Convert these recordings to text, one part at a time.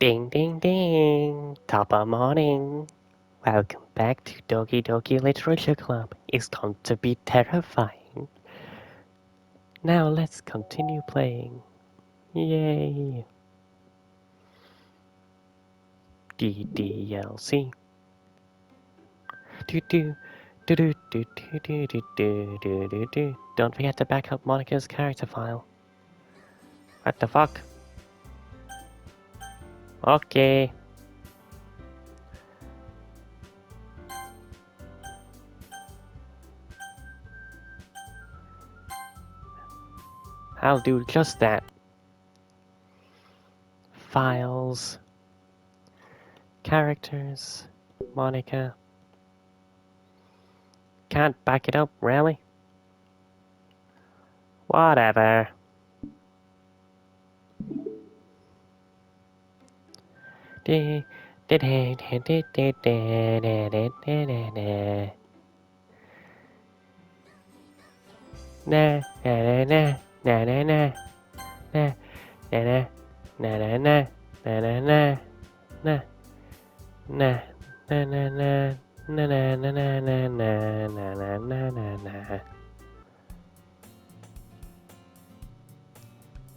Ding ding ding! Top of morning! Welcome back to Doki Doki Literature Club. It's going to be terrifying. Now let's continue playing. Yay! DDLC. Do do do do do do do do do do do. Don't forget to back up Monika's character file. What the fuck? Okay. I'll do just that. Files. Characters. Monika. Can't back it up, really? Whatever.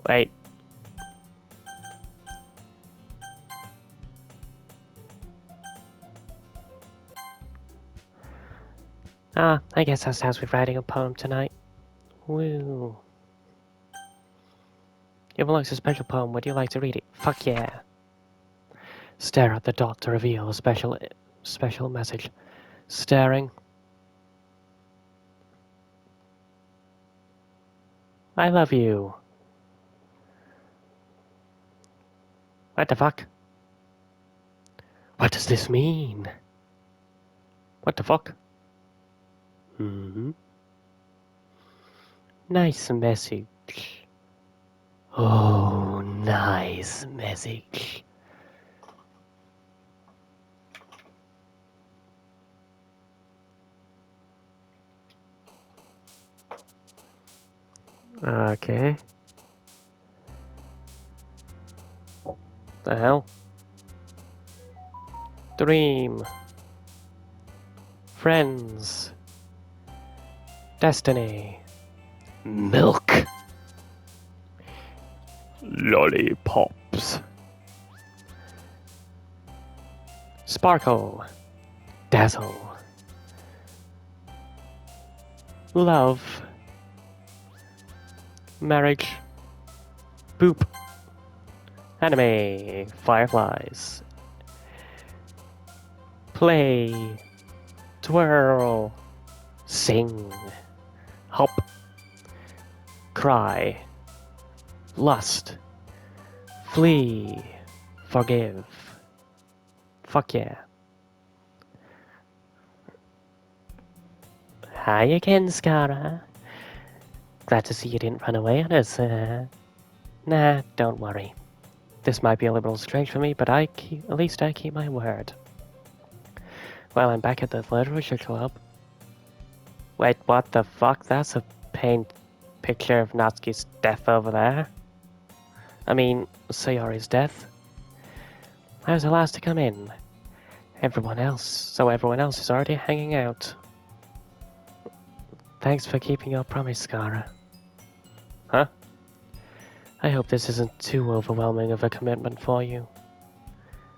Wait. I guess that sounds with writing a poem tonight. Woo. If it looks a special poem, would you like to read it? Fuck yeah. Stare at the dot to reveal a special message. Staring. I love you. What the fuck? What does this mean? What the fuck? Nice message. Oh, nice message. Okay. The hell? Dream. Friends. Destiny. Milk. Lollipops. Sparkle. Dazzle. Love. Marriage. Boop. Anime. Fireflies. Play. Twirl. Sing. Hop. Cry. Lust. Flee. Forgive. Fuck yeah. Hi again, Scara. Glad to see you didn't run away on us. Nah, don't worry. This might be a little strange for me, but at least I keep my word. Well, I'm back at the Literature Club. Wait, what the fuck? That's a paint picture of Natsuki's death over there. I mean, Sayori's death. I was the last to come in. Everyone else is already hanging out. Thanks for keeping your promise, Scara. Huh? I hope this isn't too overwhelming of a commitment for you.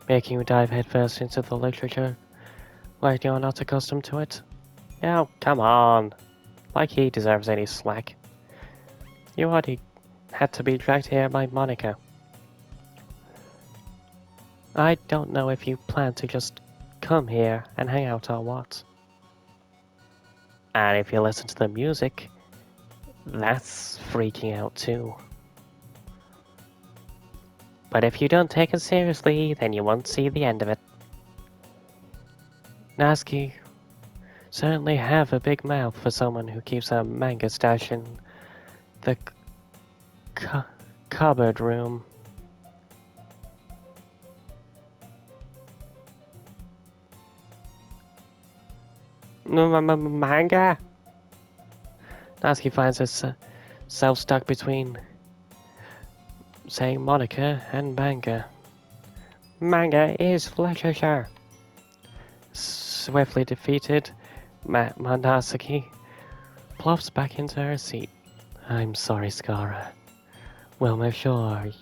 Making you dive headfirst into the literature like you're not accustomed to it. Oh, come on. Like he deserves any slack. You already had to be dragged here by Monika. I don't know if you plan to just come here and hang out or what. And if you listen to the music, that's freaking out too. But if you don't take it seriously, then you won't see the end of it. Natsuki certainly have a big mouth for someone who keeps a manga stash in the cupboard room. Manga? Natsuki finds herself stuck between saying Monika and manga. Manga is literature. Swiftly defeated, Natsuki plops back into her seat. I'm sorry, Skara. We'll make sure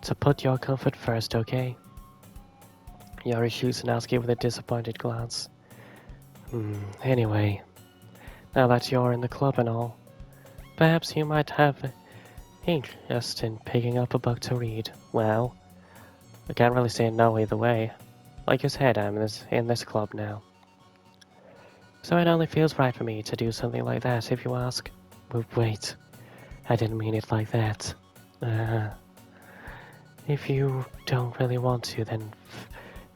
to put your comfort first, okay? Yuri shoots Natsuki with a disappointed glance. Anyway, now that you're in the club and all, perhaps you might have interest in picking up a book to read. Well, I can't really say no either way. Like you said, I'm in this club now. So it only feels right for me to do something like that, if you ask. But wait, I didn't mean it like that. If you don't really want to, then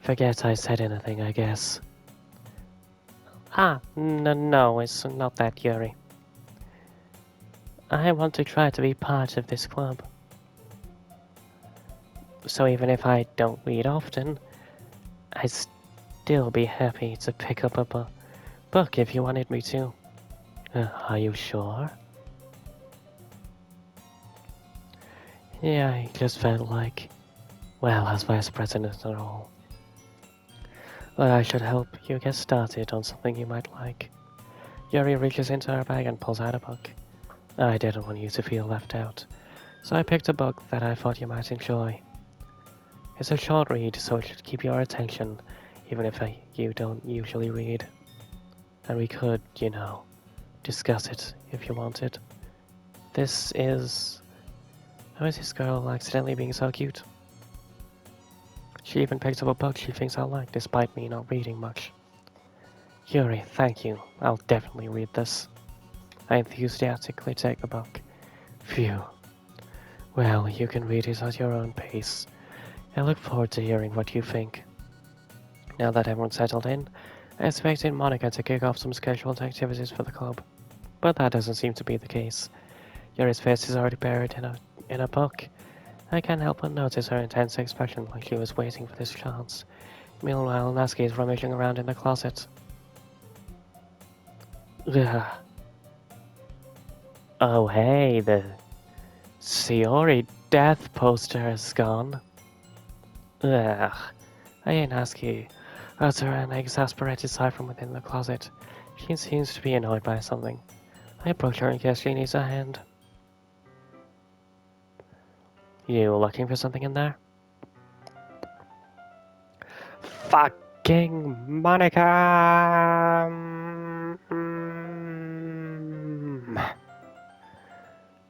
forget I said anything, I guess. No, it's not that, Yuri. I want to try to be part of this club. So even if I don't read often, I'd still be happy to pick up a book if you wanted me to. Are you sure? Yeah, I just felt like, well, as vice president and all, that I should help you get started on something you might like. Yuri reaches into her bag and pulls out a book. I didn't want you to feel left out, so I picked a book that I thought you might enjoy. It's a short read, so it should keep your attention, even if you don't usually read. And we could, discuss it if you wanted. This is... How is this girl accidentally being so cute? She even picked up a book she thinks I'll like, despite me not reading much. Yuri, thank you. I'll definitely read this. I enthusiastically take the book. Phew. Well, you can read it at your own pace. I look forward to hearing what you think. Now that everyone's settled in, I expected Monika to kick off some scheduled activities for the club. But that doesn't seem to be the case. Yuri's face is already buried in a book. I can't help but notice her intense expression like she was waiting for this chance. Meanwhile, Natsuki is rummaging around in the closet. Ugh. Oh hey, the Yuri death poster is gone. Ugh. I ain't Natsuki utter an exasperated sigh from within the closet. She seems to be annoyed by something. I approach her in case she needs a hand. You looking for something in there? Fucking Monika!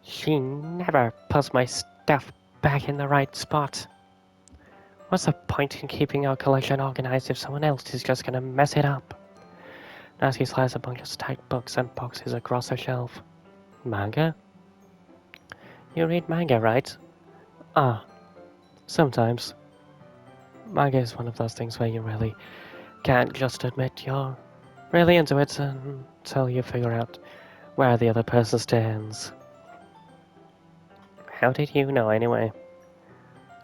She never puts my stuff back in the right spot. What's the point in keeping our collection organized if someone else is just gonna mess it up? Natsuki slides a bunch of stacked books and boxes across the shelf. Manga? You read manga, right? Sometimes. Manga is one of those things where you really can't just admit you're really into it until you figure out where the other person stands. How did you know anyway?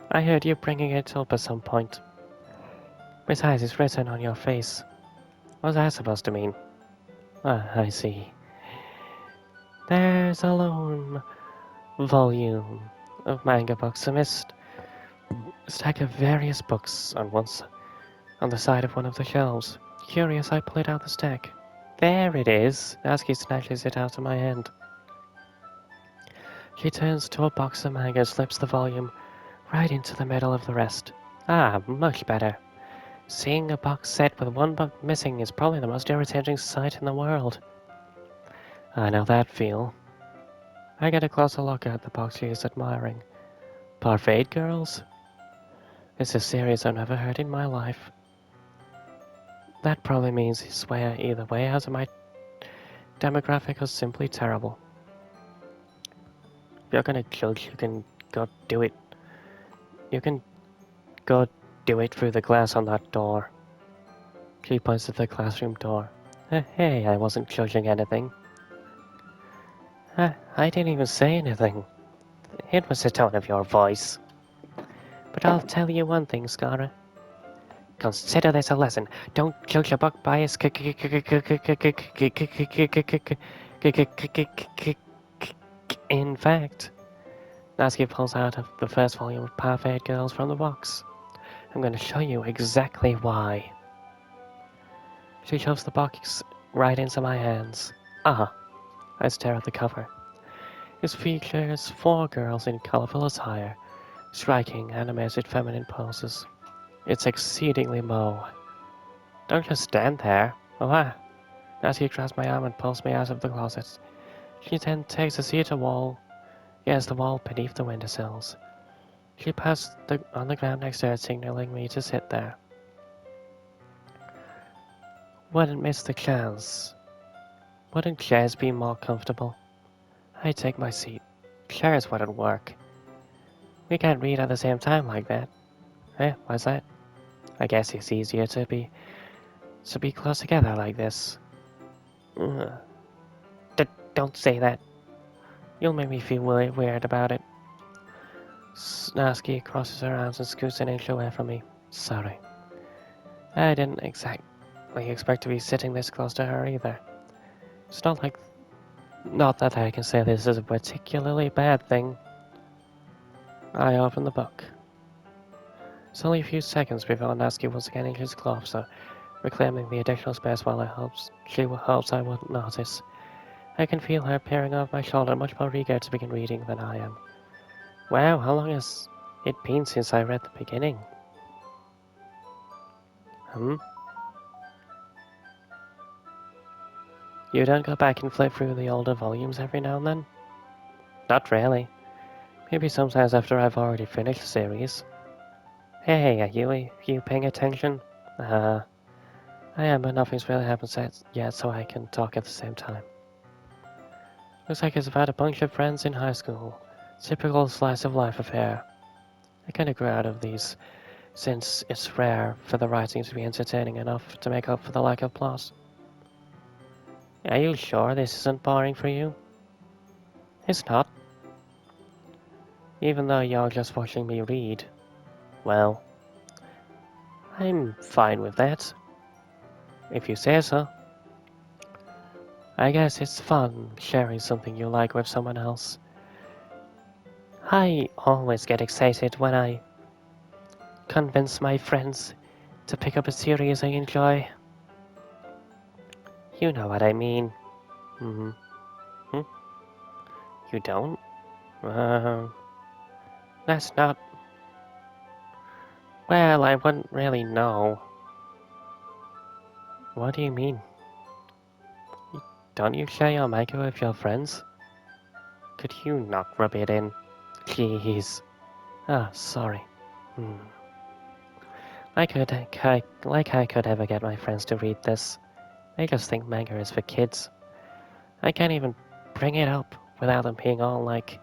I heard you bringing it up at some point. Besides, it's written on your face. What's that supposed to mean? I see. There's a lone volume of manga books amidst a stack of various books on the side of one of the shelves. Curious, I pulled out the stack. There it is. Natsuki snatches it out of my hand. She turns to a box of manga and slips the volume right into the middle of the rest. Much better. Seeing a box set with one book missing is probably the most irritating sight in the world. I know that feel. I get a closer look at the box she is admiring. Parfait Girls? It's a series I've never heard in my life. That probably means I swear either way as my demographic is simply terrible. If you're gonna judge, you can go do it. You can go do it through the glass on that door. She points to the classroom door. Hey, I wasn't judging anything. I didn't even say anything. It was the tone of your voice. But I'll tell you one thing, Skara. Consider this a lesson. Don't judge a book by its In fact, Natsuki pulls out the first volume of Parfait Girls from the box. I'm gonna show you exactly why. She shoves the box right into my hands. Ah, I stare at the cover. It features 4 girls in colorful attire, striking, animated feminine poses. It's exceedingly Mo. Don't just stand there. Ah. Natsuki grabs my arm and pulls me out of the closet. She then takes a seat at the wall. Yes, the wall beneath the windowsills. She passed on the ground next to her, signaling me to sit there. Wouldn't miss the chance. Wouldn't chairs be more comfortable? I take my seat. Chairs wouldn't work. We can't read at the same time like that. Eh, why's that? I guess it's easier to be close together like this. Ugh. Don't say that. You'll make me feel weird about it. Natsuki crosses her arms and scoots an inch away from me. Sorry. I didn't exactly expect to be sitting this close to her either. It's not that I can say this is a particularly bad thing. I open the book. It's only a few seconds before Natsuki once again inches closer, reclaiming the additional space while she hopes I wouldn't notice. I can feel her peering over my shoulder, much more eager to begin reading than I am. Wow, how long has it been since I read the beginning? You don't go back and flip through the older volumes every now and then? Not really. Maybe sometimes after I've already finished the series. Hey, are you paying attention? I am, but nothing's really happened yet, so I can talk at the same time. Looks like it's about a bunch of friends in high school. Typical slice of life affair. I kinda grew out of these, since it's rare for the writing to be entertaining enough to make up for the lack of plot. Are you sure this isn't boring for you? It's not. Even though you're just watching me read. Well, I'm fine with that. If you say so. I guess it's fun sharing something you like with someone else. I always get excited when I convince my friends to pick up a series I enjoy. You know what I mean. Hmm. Hmm? You don't? Uh, that's not... Well, I wouldn't really know. What do you mean? Don't you share your manga with your friends? Could you not rub it in? Jeez. Ah, sorry. Hmm. Like I could ever get my friends to read this. They just think manga is for kids. I can't even bring it up without them being all like,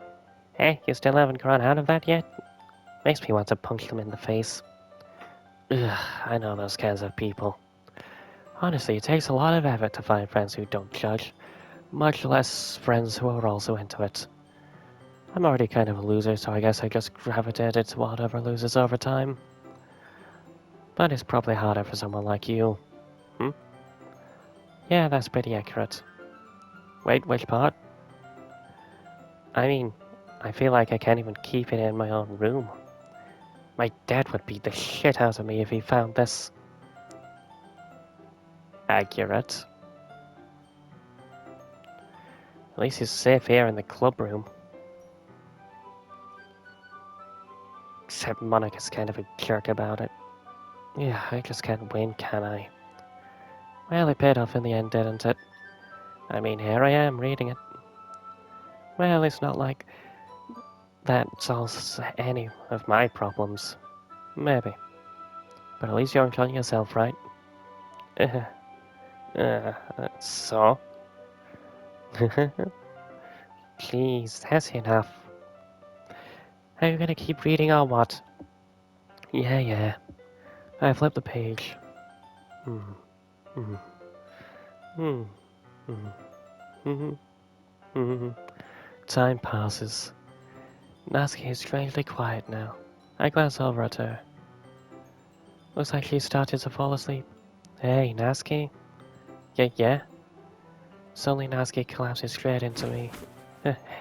"Hey, you still haven't grown out of that yet?" Makes me want to punch them in the face. Ugh, I know those kinds of people. Honestly, it takes a lot of effort to find friends who don't judge, much less friends who are also into it. I'm already kind of a loser, so I guess I just gravitated toward other losers over time. But it's probably harder for someone like you. Hmm? Yeah, that's pretty accurate. Wait, which part? I mean, I feel like I can't even keep it in my own room. My dad would beat the shit out of me if he found this. Accurate. At least he's safe here in the club room. Except Monika's kind of a jerk about it. Yeah, I just can't win, can I? Well, it paid off in the end, didn't it? I mean, here I am, reading it. Well, it's not like that solves any of my problems. Maybe. But at least you're enjoying yourself, right? So? Please, that's enough. Are you gonna keep reading or what? Yeah. I flipped the page. Hmm. Hmm. Hmm. Hmm. Hmm. Hmm. Time passes. Natsuki is strangely quiet now. I glance over at her. Looks like she started to fall asleep. Hey, Natsuki? Yeah? Suddenly Natsuki collapses straight into me.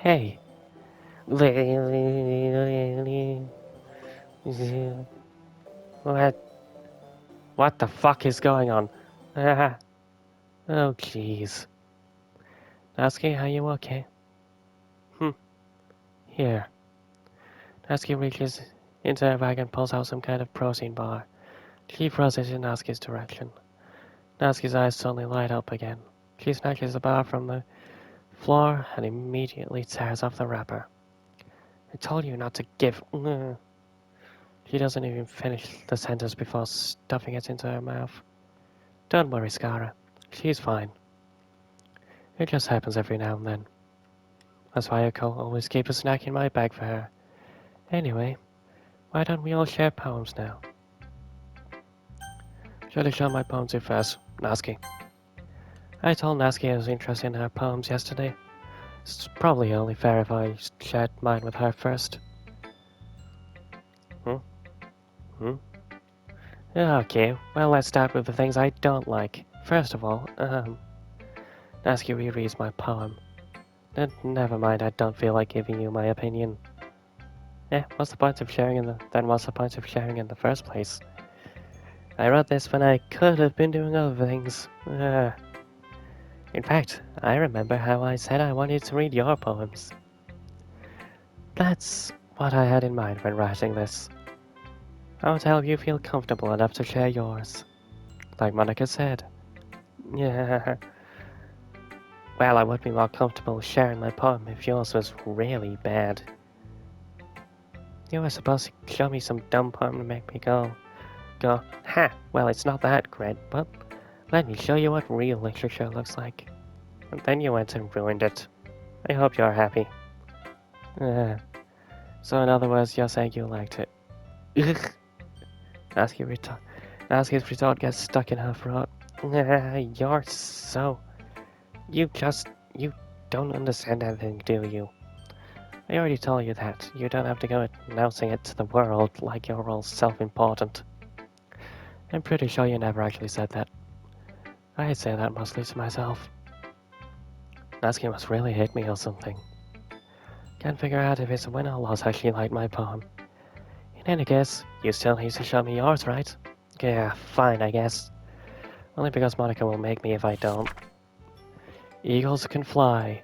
Hey! What the fuck is going on? Ah, oh, jeez. Natsuki, are you okay? Here. Natsuki reaches into her bag and pulls out some kind of protein bar. She throws it in Natsuki's direction. Natsuki's eyes suddenly light up again. She snatches the bar from the floor and immediately tears off the wrapper. I told you not to give. She doesn't even finish the sentence before stuffing it into her mouth. Don't worry, Skara. She's fine. It just happens every now and then. That's why I always keep a snack in my bag for her. Anyway, why don't we all share poems now? Should I show my poem to first, Natsuki? I told Natsuki I was interested in her poems yesterday. It's probably only fair if I shared mine with her first. Hmm? Hmm? Okay, well let's start with the things I don't like. First of all, Natsuki rereads my poem. Never mind, I don't feel like giving you my opinion. What's the point of sharing then what's the point of sharing in the first place? I wrote this when I could have been doing other things. In fact, I remember how I said I wanted to read your poems. That's what I had in mind when writing this. I want to help you feel comfortable enough to share yours. Like Monika said. Yeah. Well, I would be more comfortable sharing my poem if yours was really bad. You were supposed to show me some dumb poem to make me go, ha, well, it's not that great, but let me show you what real literature looks like. And then you went and ruined it. I hope you're happy. So in other words, you're saying you liked it. Ugh. Natsuki's retort gets stuck in her throat. You're so... You don't understand anything, do you? I already told you that. You don't have to go announcing it to the world like you're all self-important. I'm pretty sure you never actually said that. I say that mostly to myself. Natsuki must really hate me or something. Can't figure out if it's a win or loss how she liked my poem. In any case, you still need to show me yours, right? Yeah, fine, I guess. Only because Monika will make me if I don't. Eagles can fly,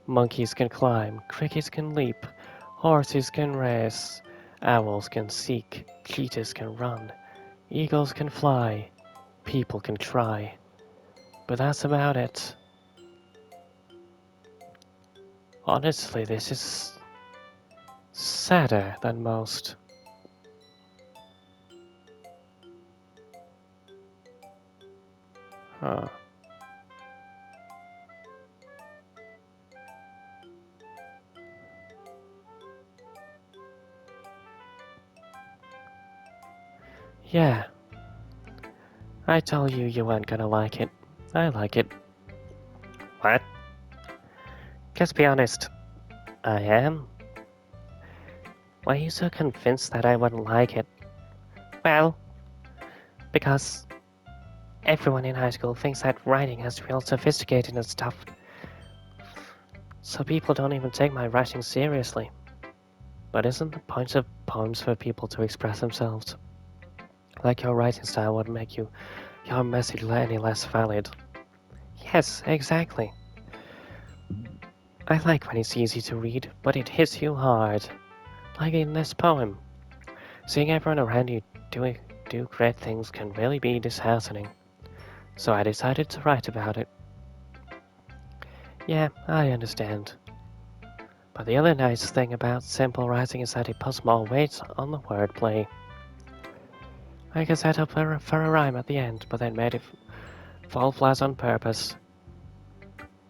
monkeys can climb, crickets can leap, horses can race, owls can seek, cheetahs can run, eagles can fly, people can try. But that's about it. Honestly, this is sadder than most. Huh. Yeah, I told you you weren't gonna like it. I like it. What? Just be honest. I am? Why are you so convinced that I wouldn't like it? Well, because everyone in high school thinks that writing is real sophisticated and stuff. So people don't even take my writing seriously. But isn't the point of poems for people to express themselves? Like your writing style would make your message any less valid. Yes, exactly. I like when it's easy to read, but it hits you hard. Like in this poem. Seeing everyone around you do great things can really be disheartening. So I decided to write about it. Yeah, I understand. But the other nice thing about simple writing is that it puts more weight on the wordplay. I could set up for a rhyme at the end, but then made it fall flat on purpose.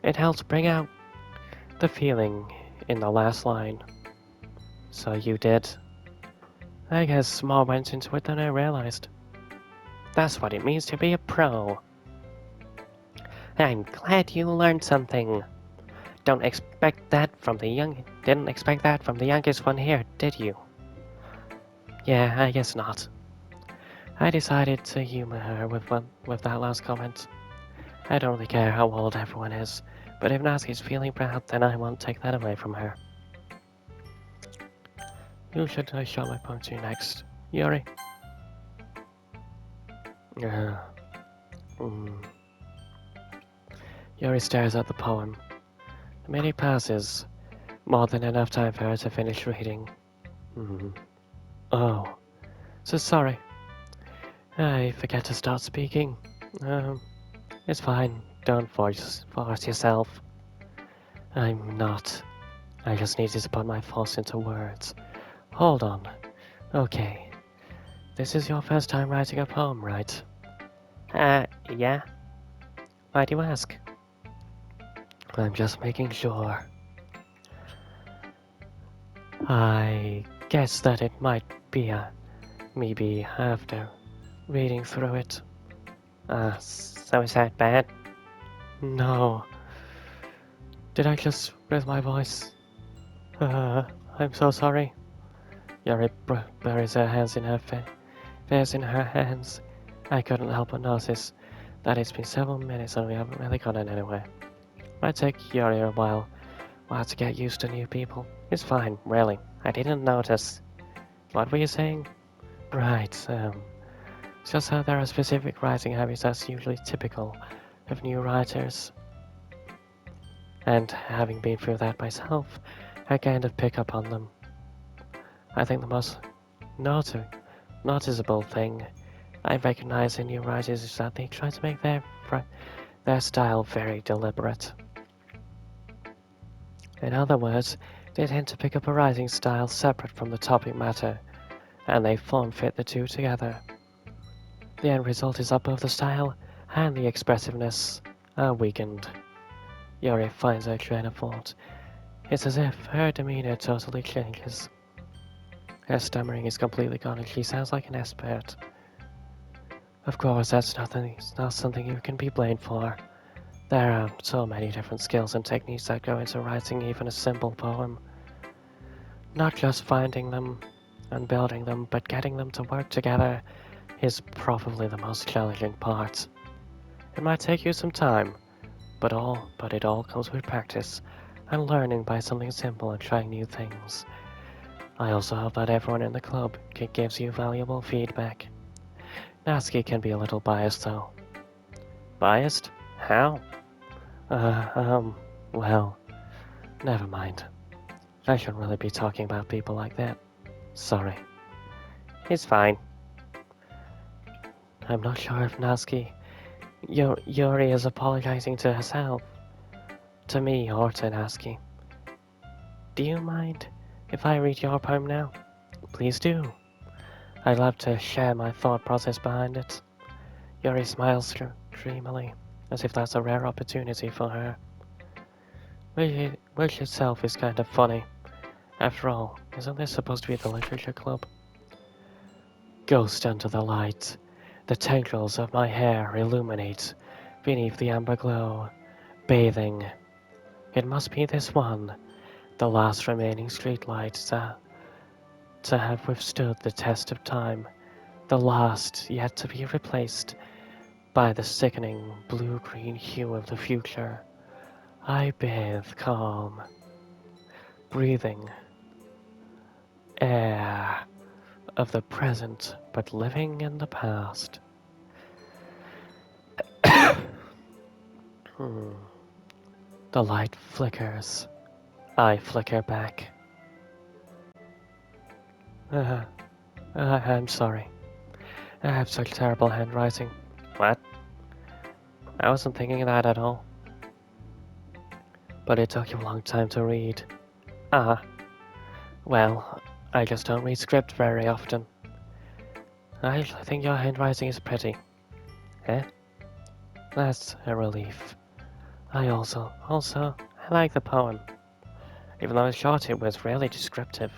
It helps bring out the feeling in the last line. So you did. I guess more went into it than I realized. That's what it means to be a pro. I'm glad you learned something. Didn't expect that from the youngest one here, did you? Yeah, I guess not. I decided to humor her with that last comment. I don't really care how old everyone is, but if Natsuki's feeling proud, then I won't take that away from her. Who should I show my poem to next? Yuri? Uh, mm. Yuri stares at the poem. A minute passes, more than enough time for her to finish reading. Mm. Oh, so sorry. I forget to start speaking. Um, it's fine. Don't force yourself. I'm not. I just needed to put my thoughts into words. Hold on. Okay. This is your first time writing a poem, right? Yeah. Why do you ask? I'm just making sure. I guess that it might be maybe after reading through it. So is that bad? No. Did I just raise my voice? Uh, I'm so sorry. Yuri buries her hands in her face in her hands. I couldn't help but notice that it's been several minutes and we haven't really gotten anywhere. Might take Yuri a while to get used to new people. It's fine, really. I didn't notice. What were you saying? Right, it's just how there are specific writing habits that's usually typical of new writers. And having been through that myself, I kind of pick up on them. I think the most noticeable thing I recognize in new writers is that they try to make their style very deliberate. In other words, they tend to pick up a writing style separate from the topic matter, and they form fit the two together. The end result is that both the style and the expressiveness are weakened. Yuri finds her train of thought. It's as if her demeanor totally changes. Her stammering is completely gone and she sounds like an expert. Of course, it's not something you can be blamed for. There are so many different skills and techniques that go into writing even a simple poem. Not just finding them and building them, but getting them to work together is probably the most challenging part. It might take you some time, but it all comes with practice and learning by something simple and trying new things. I also hope that everyone in the club gives you valuable feedback. Natsuki can be a little biased though. Biased? How? Uh, um, well, never mind. I shouldn't really be talking about people like that. Sorry. It's fine. I'm not sure if Yuri is apologizing to herself, to me, or to Natsuki. Do you mind if I read your poem now? Please do. I'd love to share my thought process behind it. Yuri smiles dreamily, as if that's a rare opportunity for her. Which itself is kind of funny. After all, isn't this supposed to be the literature club? Ghost under the light. The tendrils of my hair illuminate beneath the amber glow, bathing. It must be this one, the last remaining streetlight to have withstood the test of time, the last yet to be replaced by the sickening blue-green hue of the future. I bathe calm, breathing air of the present, but living in the past. Hmm. The light flickers. I flicker back. Uh, I'm sorry. I have such terrible handwriting. What? I wasn't thinking of that at all. But it took you a long time to read. Ah, well, I just don't read script very often. I actually think your handwriting is pretty. Eh? That's a relief. I like the poem. Even though it's short, it was really descriptive.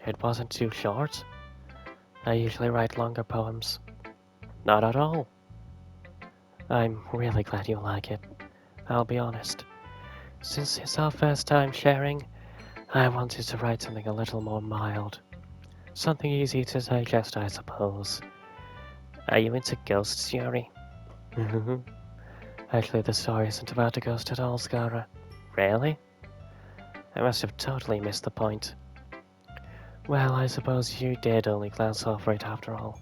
It wasn't too short. I usually write longer poems. Not at all. I'm really glad you like it. I'll be honest. Since it's our first time sharing, I wanted to write something a little more mild. Something easy to digest, I suppose. Are you into ghosts, Yuri? Actually, the story isn't about a ghost at all, Scara. Really? I must have totally missed the point. Well, I suppose you did only glance over it after all.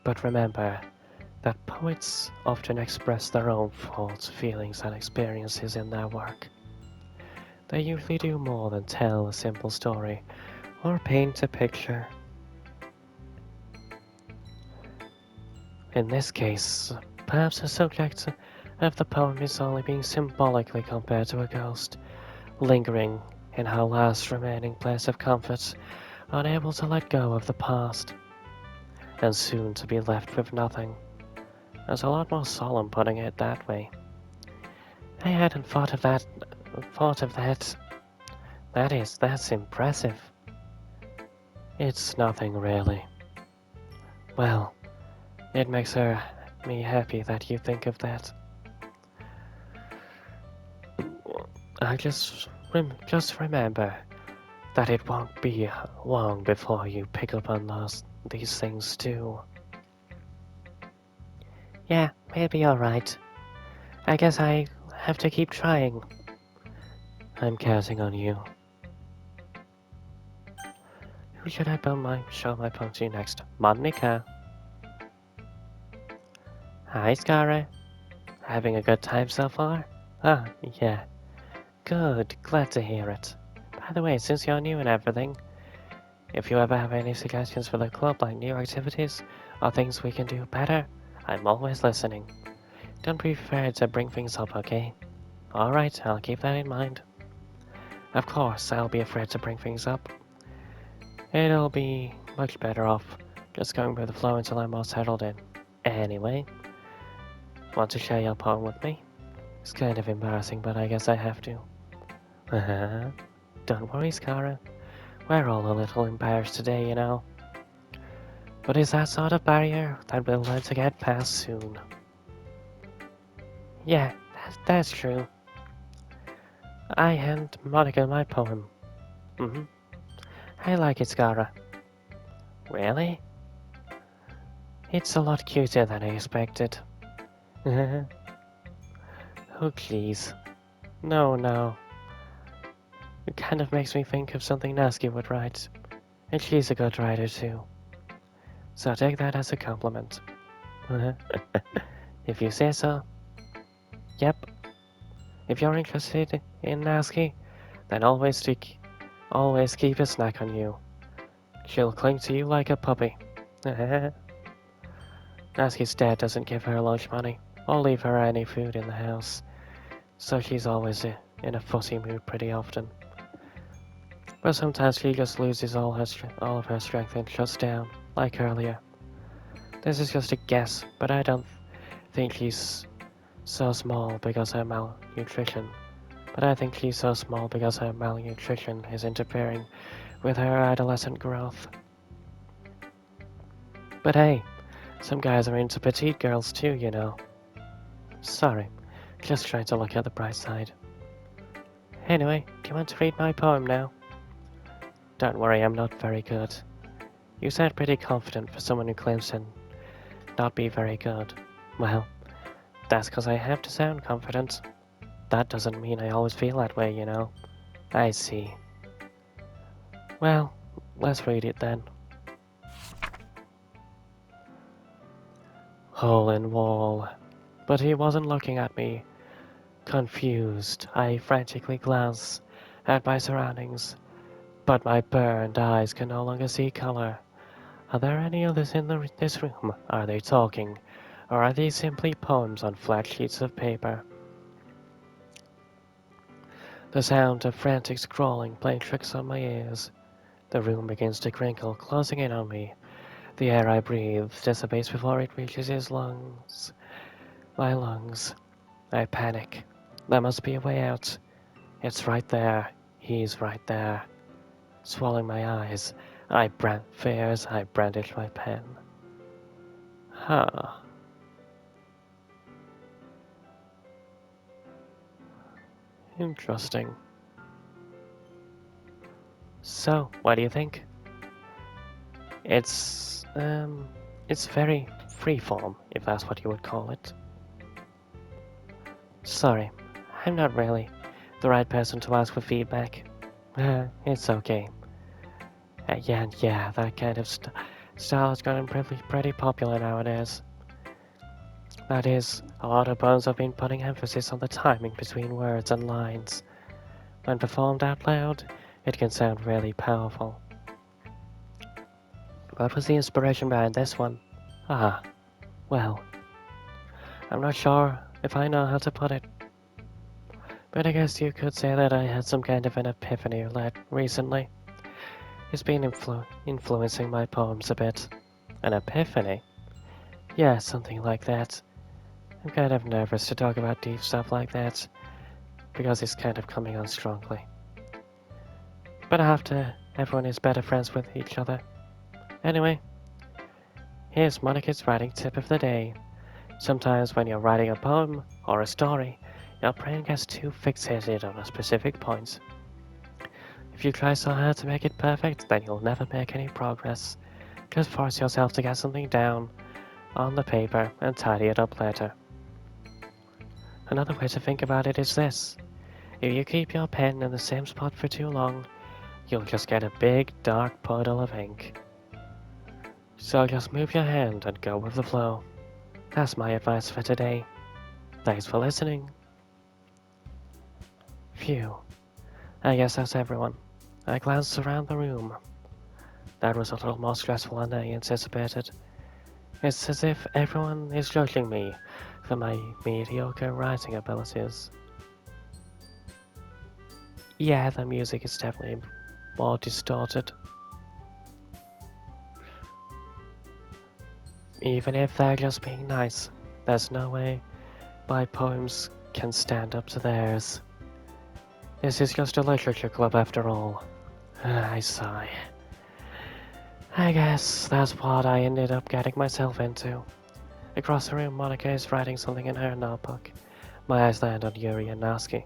But remember, that poets often express their own thoughts, feelings, and experiences in their work. They usually do more than tell a simple story or paint a picture. In this case, perhaps the subject of the poem is only being symbolically compared to a ghost, lingering in her last remaining place of comfort, unable to let go of the past, and soon to be left with nothing. It's a lot more solemn putting it that way. I hadn't thought of that. That's impressive. It's nothing really. Well, it makes me happy that you think of that. I just remember that it won't be long before you pick up on these things too. Yeah, maybe alright. I guess I have to keep trying. I'm counting on you. Who should I show my poem to next? Monika. Hi, Scara. Having a good time so far? Ah, yeah. Good, glad to hear it. By the way, since you're new and everything, if you ever have any suggestions for the club, like new activities or things we can do better, I'm always listening. Don't be afraid to bring things up, okay? Alright, I'll keep that in mind. Of course, I'll be afraid to bring things up. It'll be much better off just going with the flow until I'm all settled in. Anyway, want to share your poem with me? It's kind of embarrassing, but I guess I have to. Don't worry, Scara. We're all a little embarrassed today, you know. But it's that sort of barrier that we'll learn to get past soon. Yeah, that's true. I hand Monica my poem. I like it, Scara. Really? It's a lot cuter than I expected. Oh, please. No. It kind of makes me think of something Natsuki would write. And she's a good writer too. So take that as a compliment. If you say so. Yep. If you're interested in Natsuki, then always keep a snack on you. She'll cling to you like a puppy. Natsuki's dad doesn't give her lunch money or leave her any food in the house, so she's always in a fussy mood pretty often. But sometimes she just loses all of her strength and shuts down, like earlier. This is just a guess, but I don't think she's so small because her malnutrition. But I think she's so small because her malnutrition is interfering with her adolescent growth. But hey, some guys are into petite girls too, you know. Sorry, just trying to look at the bright side. Anyway, do you want to read my poem now? Don't worry, I'm not very good. You sound pretty confident for someone who claims to not be very good. Well, that's because I have to sound confident. That doesn't mean I always feel that way, you know. I see. Well, let's read it then. Hole in wall. But he wasn't looking at me. Confused, I frantically glance at my surroundings, but my burned eyes can no longer see color. Are there any others in this room? Are they talking? Or are these simply poems on flat sheets of paper? The sound of frantic scrawling playing tricks on my ears. The room begins to crinkle, closing in on me. The air I breathe dissipates before it reaches his lungs. My lungs. I panic. There must be a way out. It's right there. He's right there. Swallowing my eyes, I brandish my pen. Huh. Interesting. So, what do you think? It's very freeform, if that's what you would call it. Sorry, I'm not really the right person to ask for feedback. It's okay. Yeah, that kind of style has gotten pretty popular nowadays. That is, a lot of poems have been putting emphasis on the timing between words and lines. When performed out loud, it can sound really powerful. What was the inspiration behind this one? Ah, well, I'm not sure if I know how to put it, but I guess you could say that I had some kind of an epiphany recently. It's been influencing my poems a bit. An epiphany? Yeah, something like that. I'm kind of nervous to talk about deep stuff like that, because it's kind of coming on strongly. But everyone is better friends with each other. Anyway, here's Monika's writing tip of the day. Sometimes when you're writing a poem or a story, your brain gets too fixated on a specific point. If you try so hard to make it perfect, then you'll never make any progress. Just force yourself to get something down on the paper and tidy it up later. Another way to think about it is this. If you keep your pen in the same spot for too long, you'll just get a big dark puddle of ink. So just move your hand and go with the flow. That's my advice for today. Thanks for listening. Phew. I guess that's everyone. I glanced around the room. That was a little more stressful than I anticipated. It's as if everyone is judging me for my mediocre writing abilities. Yeah, the music is definitely more distorted. Even if they're just being nice, there's no way my poems can stand up to theirs. This is just a literature club after all. I sigh. I guess that's what I ended up getting myself into. Across the room, Monika is writing something in her notebook. My eyes land on Yuri and Natsuki.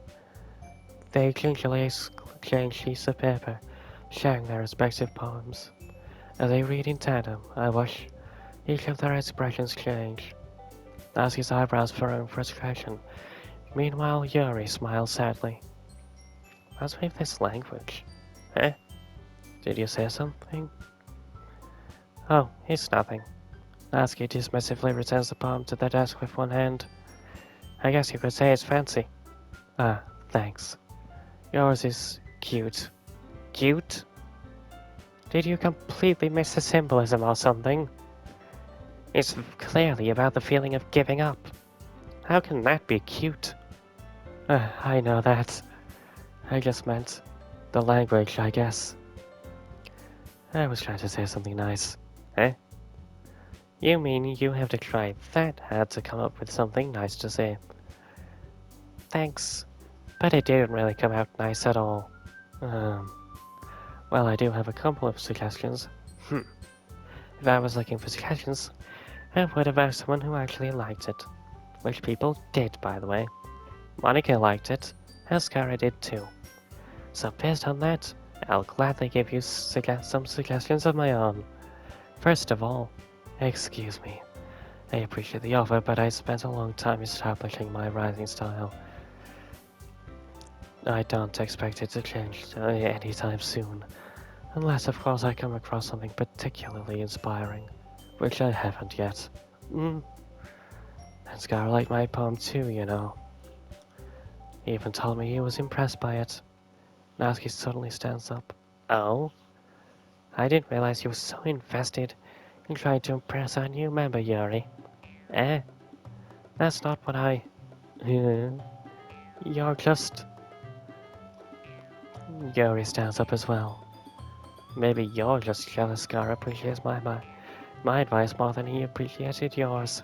They gingerly exchange sheets of paper, sharing their respective poems. As they read in tandem, I watch each of their expressions change. Natsuki's eyebrows furrow in frustration. Meanwhile, Yuri smiles sadly. What's with this language? Eh? Did you say something? Oh, it's nothing. Natsuki dismissively returns the poem to the desk with one hand. I guess you could say it's fancy. Ah, thanks. Yours is cute. Cute? Did you completely miss the symbolism or something? It's clearly about the feeling of giving up. How can that be cute? I know that. I just meant the language, I guess. I was trying to say something nice. Eh? You mean you have to try that hard to come up with something nice to say? Thanks, but it didn't really come out nice at all. Well, I do have a couple of suggestions. If I was looking for suggestions, I would have asked someone who actually liked it. Which people did, by the way. Monika liked it, and Scara did too. So based on that, I'll gladly give you some suggestions of my own. First of all, excuse me. I appreciate the offer, but I spent a long time establishing my writing style. I don't expect it to change anytime soon. Unless, of course, I come across something particularly inspiring, which I haven't yet. And Scar liked my poem too, you know. He even told me he was impressed by it. Natsuki suddenly stands up. Oh? I didn't realize you were so invested in trying to impress our new member, Yuri. Eh? That's not what I... You're just... Yuri stands up as well. Maybe you're just jealous Scar appreciates my advice more than he appreciated yours.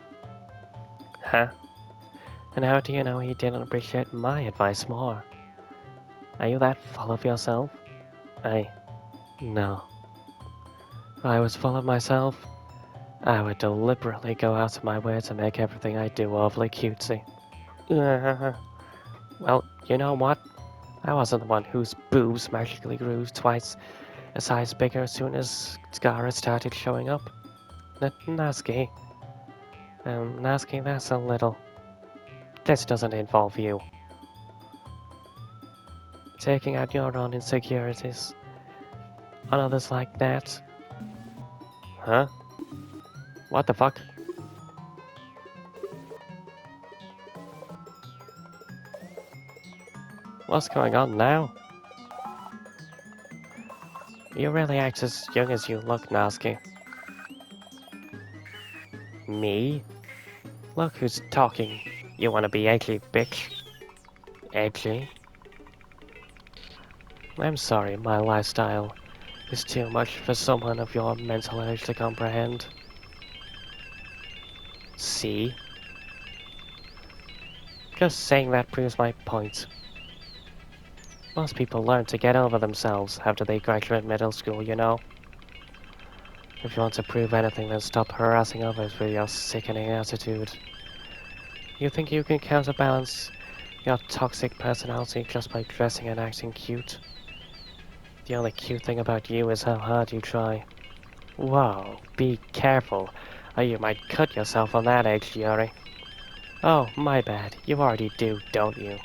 Huh? And how do you know he didn't appreciate my advice more? Are you that full of yourself? No. If I was full of myself, I would deliberately go out of my way to make everything I do overly cutesy. Well, you know what? I wasn't the one whose boobs magically grew twice a size bigger as soon as Scara started showing up. Natsuki. Natsuki, that's a little... This doesn't involve you. Taking out your own insecurities on others like that. Huh? What the fuck? What's going on now? You really act as young as you look, Natsuki. Me? Look who's talking. You wanna be edgy, bitch? Edgy? I'm sorry, my lifestyle is too much for someone of your mental age to comprehend. See? Just saying that proves my point. Most people learn to get over themselves after they graduate middle school, you know? If you want to prove anything, then stop harassing others with your sickening attitude. You think you can counterbalance your toxic personality just by dressing and acting cute? The only cute thing about you is how hard you try. Whoa, be careful, or you might cut yourself on that edge, Yuri. Oh, my bad. You already do, don't you?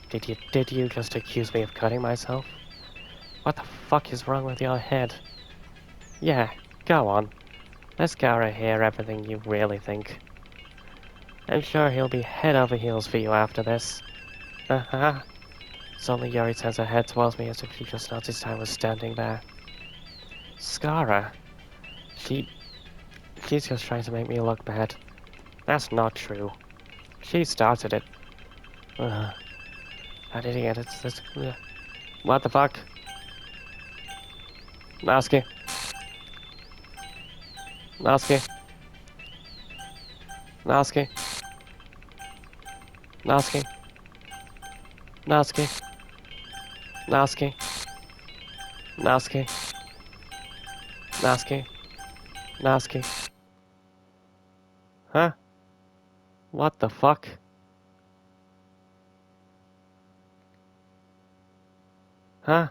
Did you just accuse me of cutting myself? What the fuck is wrong with your head? Yeah, go on. Let's Gara hear everything you really think. I'm sure he'll be head over heels for you after this. Uh-huh. Suddenly Yuri turns her head towards me as if she just noticed I was standing there. Skara? She's just trying to make me look bad. That's not true. She started it. Ugh. How did he get it? What the fuck? Natsuki. Natsuki. Natsuki. Natsuki. Natsuki. Natsuki. Natsuki. Natsuki. Natsuki. Huh? What the fuck? Huh?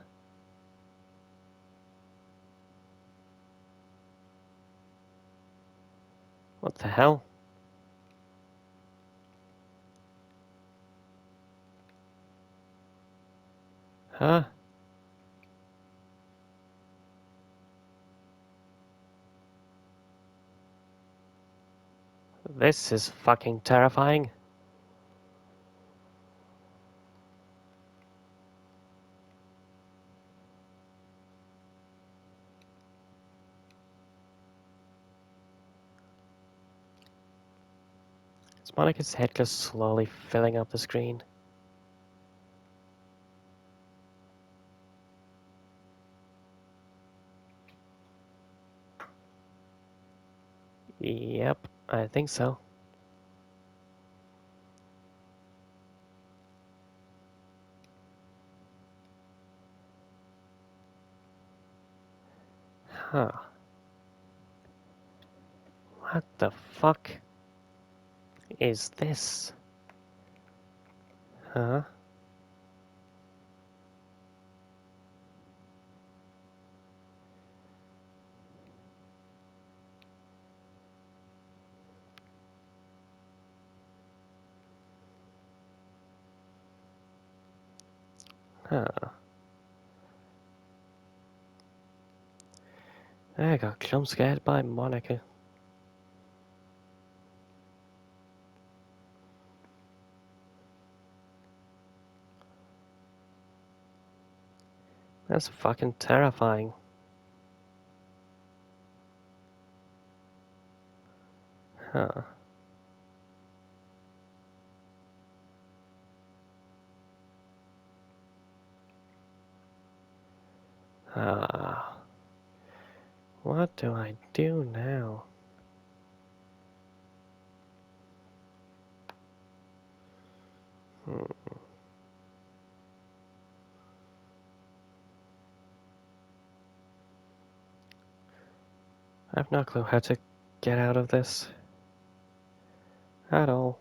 What the hell? Huh? This is fucking terrifying. Is Monika's head just slowly filling up the screen? Yep, I think so. Huh. What the fuck is this? Huh? Huh. I got jump scared by Monika. That's fucking terrifying. Huh. Ah. What do I do now? I have no clue how to get out of this. At all.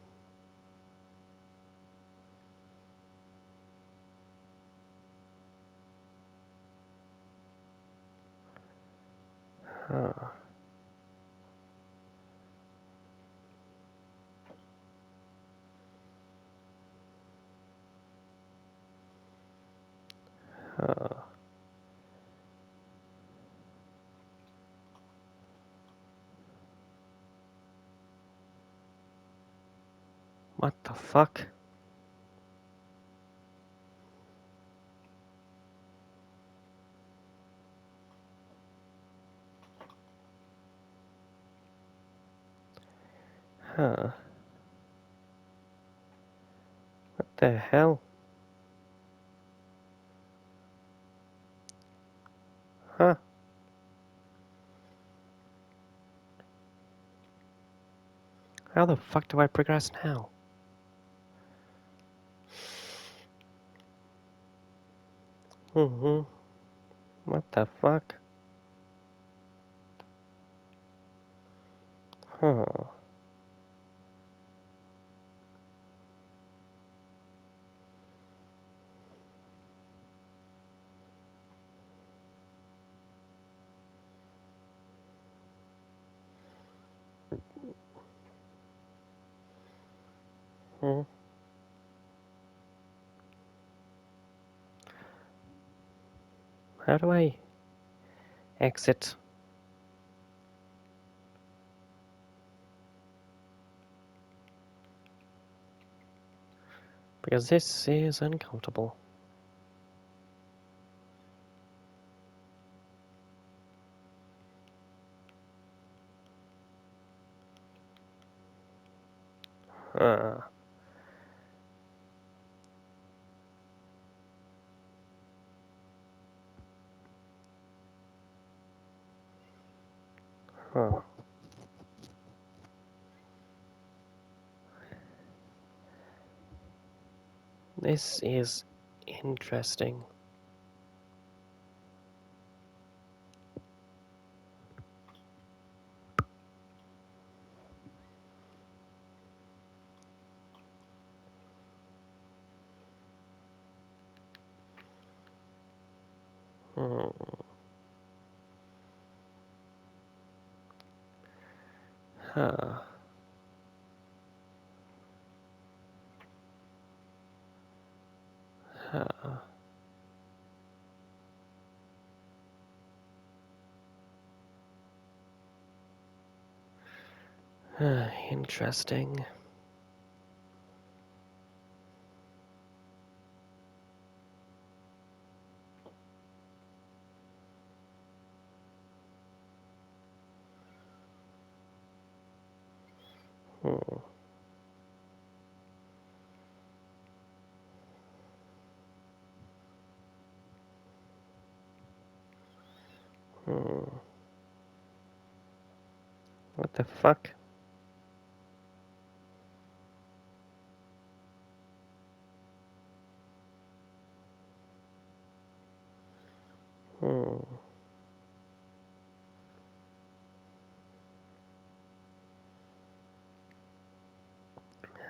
Huh. Huh. What the fuck? Huh. What the hell? Huh. How the fuck do I progress now? Mm-hmm. What the fuck? Huh. Hmm. How do I exit? Because this is uncomfortable. Huh. Huh. This is interesting. Hmm. Huh. Huh. Interesting. Hmm. Hmm. What the fuck? Hmm.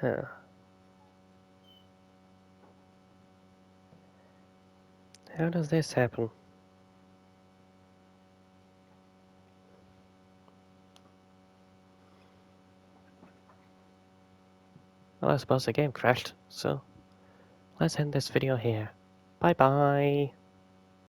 Huh. How does this happen? Well, I suppose the game crashed, so let's end this video here. Bye bye!